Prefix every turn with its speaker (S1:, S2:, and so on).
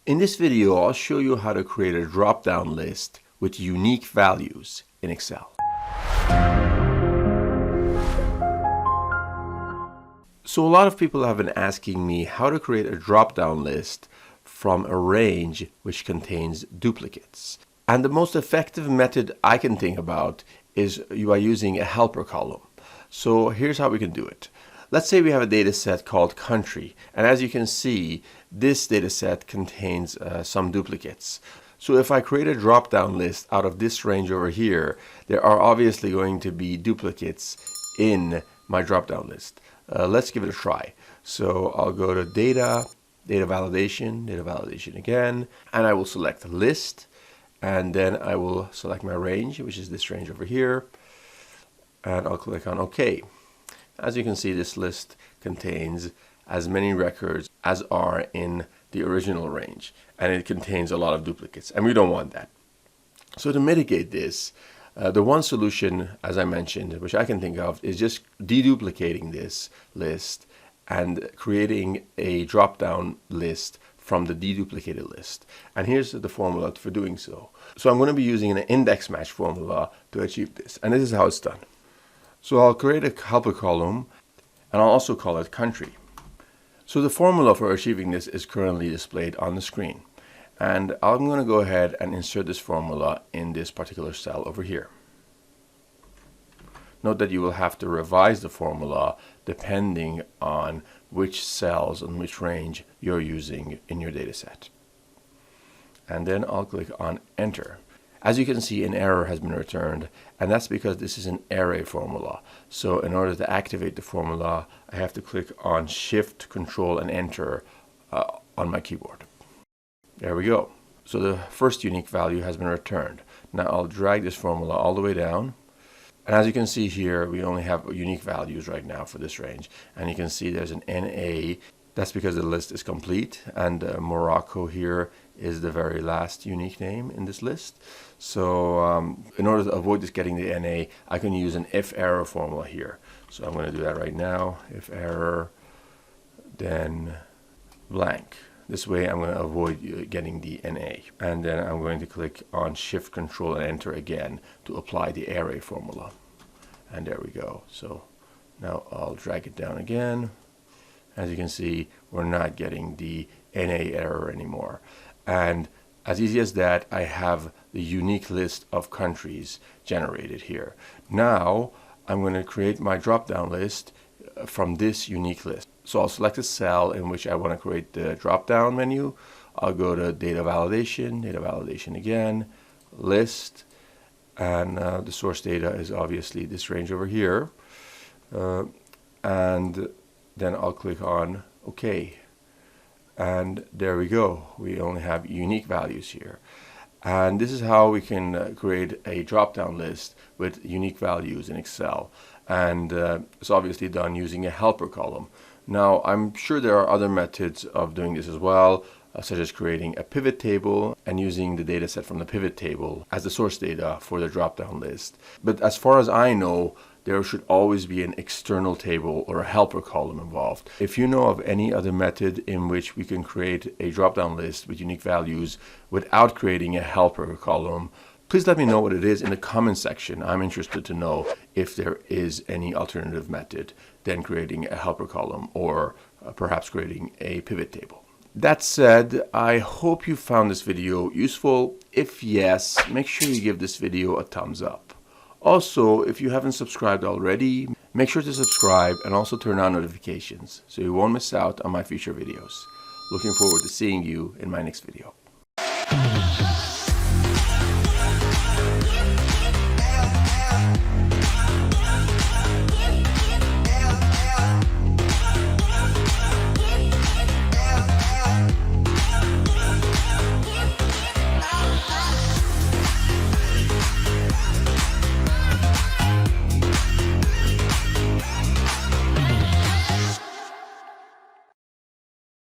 S1: In this video, I'll show you how to create a drop-down list with unique values in Excel. So a lot of people have been asking me how to create a drop-down list from a range which contains duplicates. And the most effective method I can think about is by using a helper column. So here's how we can do it. Let's say we have a data set called country, and as you can see, this data set contains some duplicates. So if I create a drop-down list out of this range over here, there are obviously going to be duplicates in my drop-down list. Let's give it a try. So I'll go to data validation again, and I will select list, and then I will select my range, which is this range over here, and I'll click on OK. As you can see, this list contains as many records as are in the original range, and it contains a lot of duplicates, and we don't want that. So to mitigate this, the one solution, as I mentioned, which I can think of, is just deduplicating this list and creating a drop-down list from the deduplicated list. And here's the formula for doing so. So I'm going to be using an index match formula to achieve this, and this is how it's done. So I'll create a helper column, and I'll also call it country. So the formula for achieving this is currently displayed on the screen. And I'm going to go ahead and insert this formula in this particular cell over here. Note that you will have to revise the formula depending on which cells and which range you're using in your data set. And then I'll click on Enter. As you can see, an error has been returned, and that's because this is an array formula. So in order to activate the formula, I have to click on Shift, Control, and Enter on my keyboard. There we go. So the first unique value has been returned. Now I'll drag this formula all the way down. And as you can see here, we only have unique values right now for this range. And you can see there's an NA. That's because the list is complete, and Morocco here is the very last unique name in this list. So in order to avoid this getting the NA, I can use an if error formula here. So I'm going to do that right now. If error, then blank. This way I'm going to avoid getting the NA. And then I'm going to click on Shift, Control, and Enter again to apply the array formula. And there we go. So now I'll drag it down again. As you can see, we're not getting the NA error anymore. And as easy as that, I have the unique list of countries generated here. Now I'm going to create my drop-down list from this unique list. So I'll select a cell in which I want to create the drop-down menu. I'll go to data validation again, list, and the source data is obviously this range over here. And then I'll click on OK. And there we go. We only have unique values here. And this is how we can create a drop-down list with unique values in Excel. And it's obviously done using a helper column. Now, I'm sure there are other methods of doing this as well, such as creating a pivot table and using the data set from the pivot table as the source data for the drop-down list. But as far as I know, there should always be an external table or a helper column involved. If you know of any other method in which we can create a drop-down list with unique values without creating a helper column, please let me know what it is in the comment section. I'm interested to know if there is any alternative method than creating a helper column or perhaps creating a pivot table. That said, I hope you found this video useful. If yes, make sure you give this video a thumbs up. Also, if you haven't subscribed already, make sure to subscribe and also turn on notifications so you won't miss out on my future videos. Looking forward to seeing you in my next video.